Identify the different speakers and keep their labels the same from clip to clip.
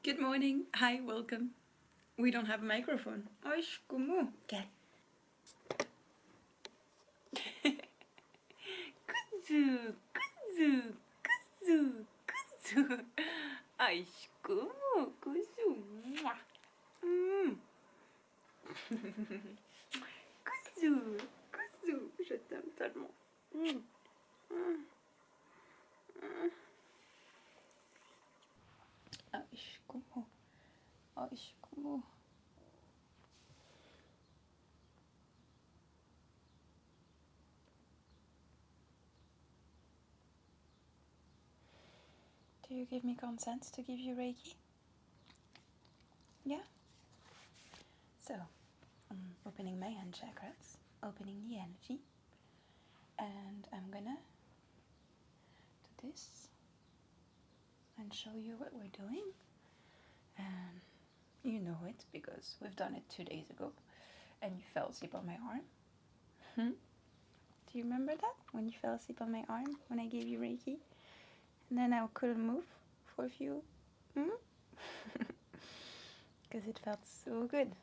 Speaker 1: Good morning. Hi, welcome. We don't have a microphone. Oish, como? Okay. Kuzu, kuzu, kuzu, kuzu. Oish, como? Kuzu. Mwah. Kuzu, kuzu. Je t'aime tellement. Oish, como? Oish, como? Do you give me consent to give you Reiki? Yeah? So, I'm opening my hand chakras, opening the energy, and I'm gonna do this and show you what we're doing. And you know it because we've done it 2 days ago and you fell asleep on my arm. Do you remember that? When you fell asleep on my arm when I gave you Reiki? And then I couldn't move for a few. Because it felt so good.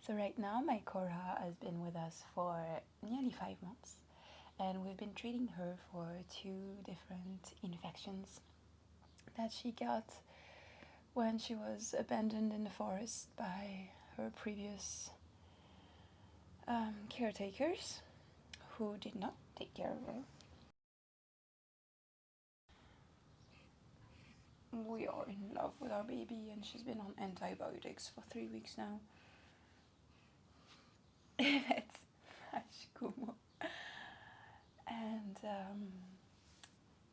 Speaker 1: So right now my Kora has been with us for nearly 5 months. And we've been treating her for 2 different infections that she got when she was abandoned in the forest by her previous caretakers who did not take care of her. We are in love with our baby and she's been on antibiotics for 3 weeks now. That's cool. And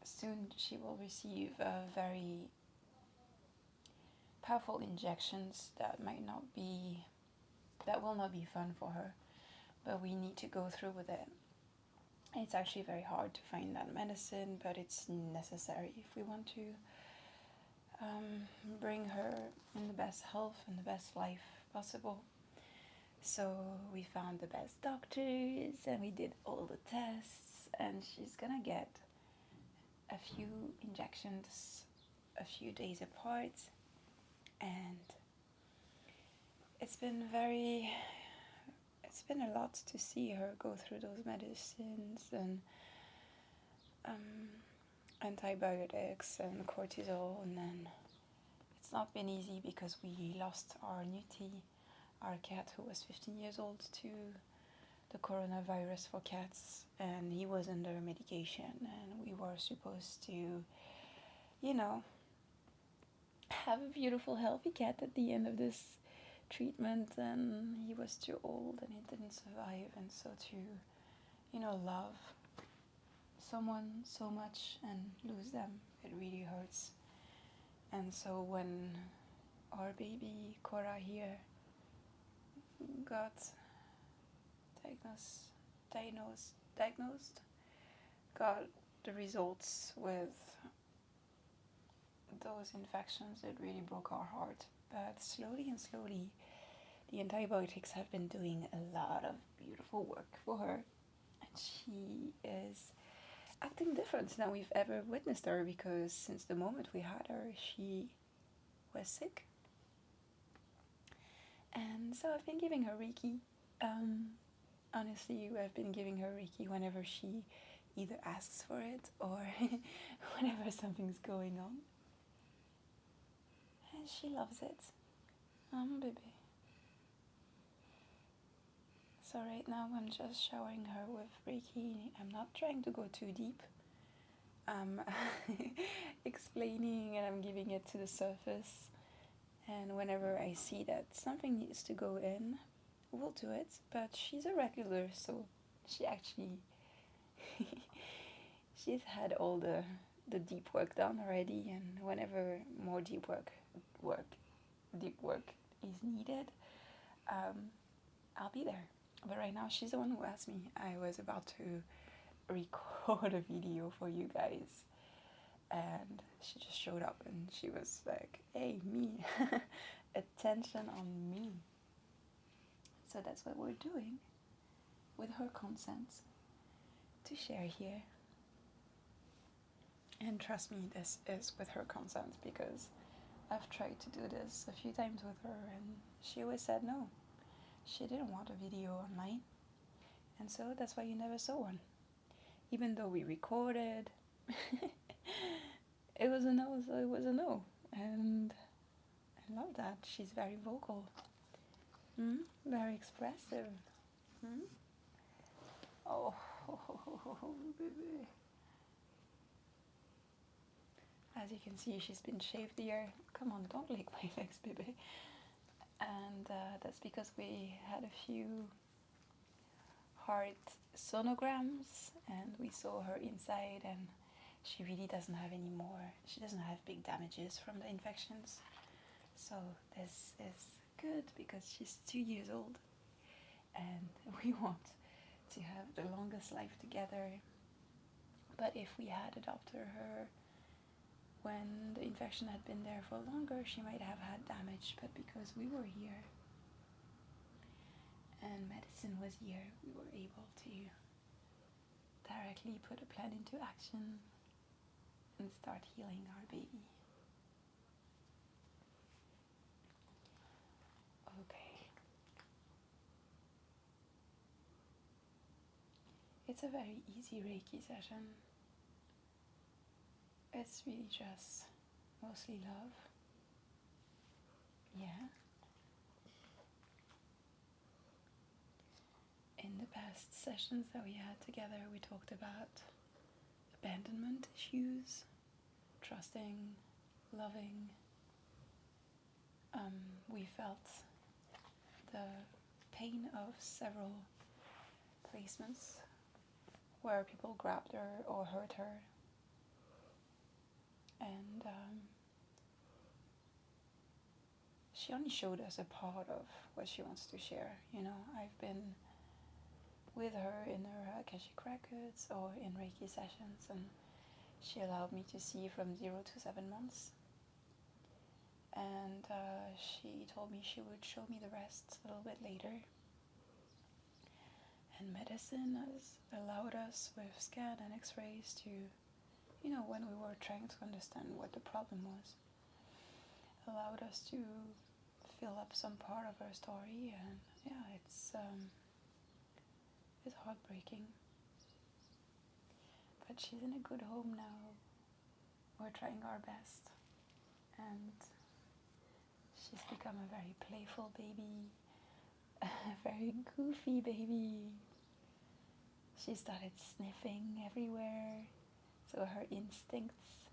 Speaker 1: soon she will receive very powerful injections that will not be fun for her, but we need to go through with it. It's actually very hard to find that medicine, but it's necessary if we want to bring her in the best health and the best life possible. So we found the best doctors and we did all the tests, and she's gonna get a few injections a few days apart, and it's been a lot to see her go through those medicines and antibiotics and cortisol, and then it's not been easy because we lost our Newtie, our cat who was 15 years old, to the coronavirus for cats, and he was under medication, and we were supposed to, have a beautiful healthy cat at the end of this treatment, and he was too old and he didn't survive. And so to love someone so much and lose them, it really hurts. And so when our baby Kora here got diagnosed, got the results with those infections, it really broke our heart. But slowly and slowly, the antibiotics have been doing a lot of beautiful work for her, and she is acting different than we've ever witnessed her, because since the moment we had her, she was sick. And so I've been giving her Reiki. Honestly, I've been giving her Reiki whenever she either asks for it or whenever something's going on. And she loves it. Baby. So right now I'm just showering her with Reiki. I'm not trying to go too deep. I'm explaining and I'm giving it to the surface. And whenever I see that something needs to go in, we'll do it. But she's a regular, so she actually she's had all the deep work done already, and whenever more deep work is needed, I'll be there. But right now she's the one who asked me. I was about to record a video for you guys, and she just showed up and she was like, hey, me. Attention on me. So that's what we're doing with her consent to share here. And trust me, this is with her consent, because I've tried to do this a few times with her and she always said no. She didn't want a video online, and so that's why you never saw one. Even though we recorded, it was a no, so it was a no. And I love that. She's very vocal, very expressive. Oh, baby. As you can see, she's been shaved here. Come on, don't lick my legs, baby. And that's because we had a few heart sonograms and we saw her inside, and she really doesn't have any more. She doesn't have big damages from the infections. So this is good because she's 2 years old and we want to have the longest life together. But if we had adopted her when the infection had been there for longer, she might have had damage. But because we were here and medicine was here, we were able to directly put a plan into action and start healing our baby. Okay. It's a very easy Reiki session. It's really just mostly love. Yeah. In the past sessions that we had together, we talked about abandonment issues, trusting, loving. We felt the pain of several placements where people grabbed her or hurt her. And she only showed us a part of what she wants to share. You know, I've been with her in her Akashic records or in Reiki sessions, and she allowed me to see from 0 to 7 months. And she told me she would show me the rest a little bit later. And medicine has allowed us with scan and x-rays to, you know, when we were trying to understand what the problem was, allowed us to fill up some part of her story. And yeah, it's heartbreaking. But she's in a good home now. We're trying our best. And she's become a very playful baby, a very goofy baby. She started sniffing everywhere, so her instincts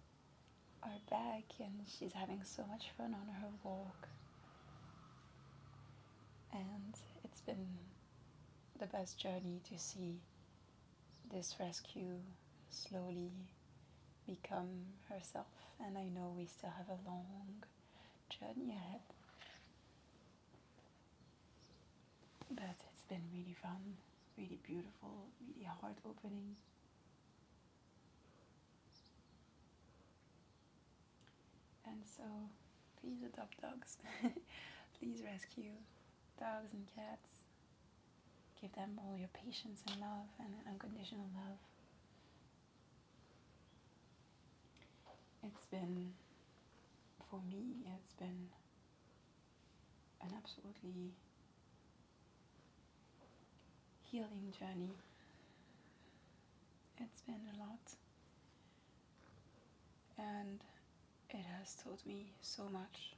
Speaker 1: are back, and she's having so much fun on her walk. And it's been the best journey to see this rescue slowly become herself. And I know we still have a long journey ahead. But it's been really fun, really beautiful, really heart-opening. And so, please adopt dogs. Please rescue dogs and cats. Give them all your patience and love and unconditional love. It's been, for me, it's been an absolutely healing journey. It's been a lot. And it has taught me so much.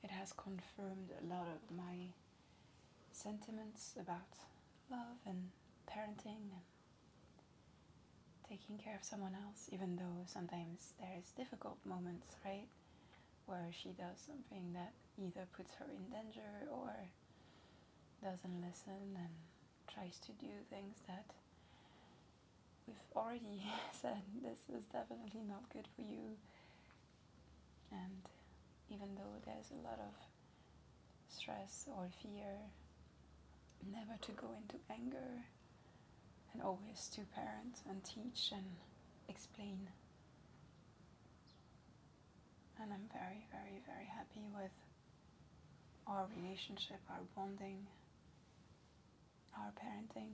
Speaker 1: It has confirmed a lot of my sentiments about love and parenting and taking care of someone else, even though sometimes there's difficult moments, right? Where she does something that either puts her in danger or doesn't listen and tries to do things that we've already said this is definitely not good for you. And even though there's a lot of stress or fear, never to go into anger, and always to parent and teach and explain. And I'm very, very, very happy with our relationship, our bonding, our parenting.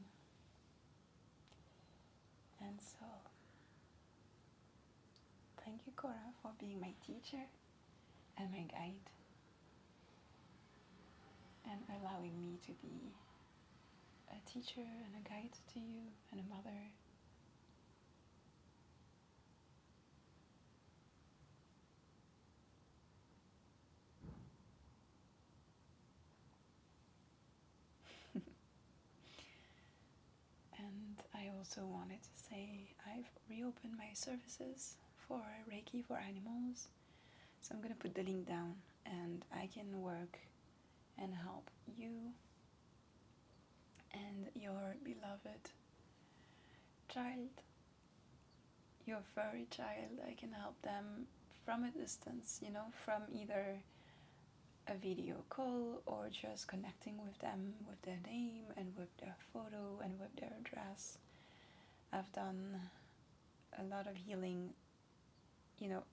Speaker 1: And so Thank you, Kora, for being my teacher and my guide and allowing me to be a teacher and a guide to you and a mother. And I also wanted to say I've reopened my services for Reiki for animals. So I'm going to put the link down and I can work and help you and your beloved child, your furry child. I can help them from a distance, you know, from either a video call or just connecting with them with their name and with their photo and with their address. I've done a lot of healing, you know,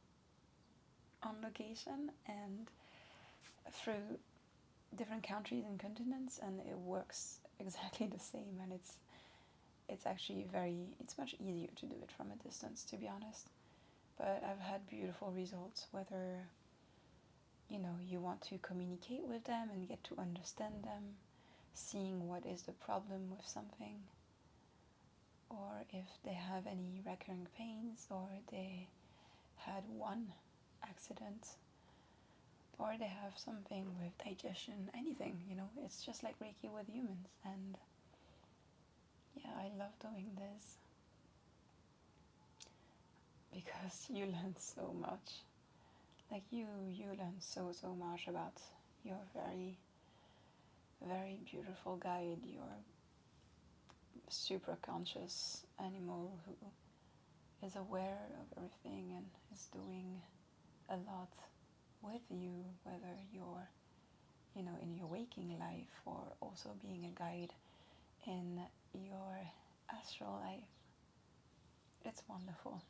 Speaker 1: on location and through different countries and continents, and it works exactly the same. And it's actually it's much easier to do it from a distance, to be honest. But I've had beautiful results, whether you know you want to communicate with them and get to understand them, seeing what is the problem with something, or if they have any recurring pains, or they had one accident, or they have something with digestion, anything, you know. It's just like Reiki with humans. And yeah, I love doing this because you learn so much. Like you learn so much about your very, very beautiful guide, your super conscious animal who is aware of everything and is doing a lot with you, whether you're, you know, in your waking life or also being a guide in your astral life. It's wonderful.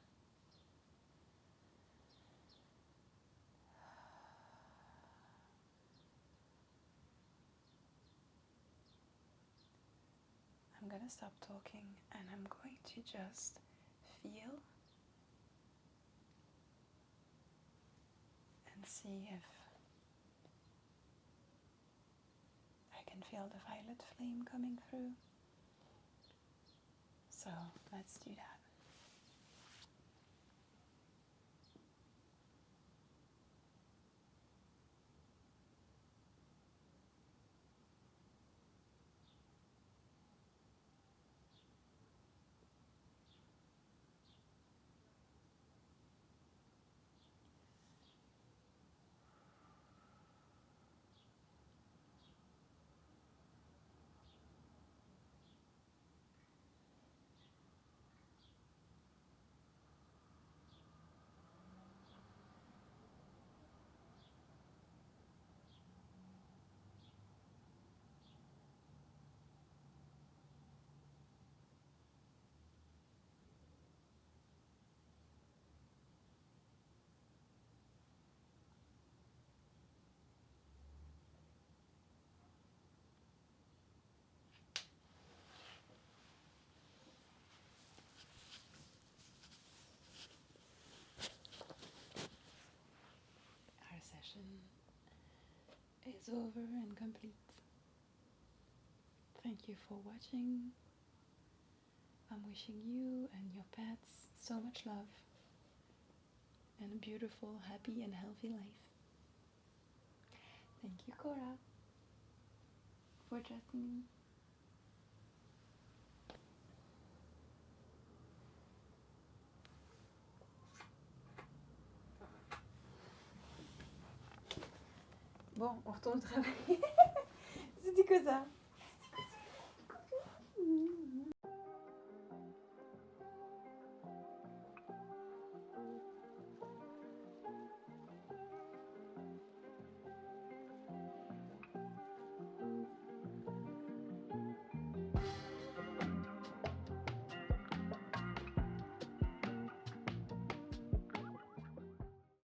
Speaker 1: I'm gonna stop talking and I'm going to just feel and see if I can feel the violet flame coming through. So let's do that. Our session is over and complete. Thank you for watching. I'm wishing you and your pets so much love and a beautiful, happy and healthy life. Thank you, Kora, for trusting me. Bon, on retourne au travail. C'était que ça.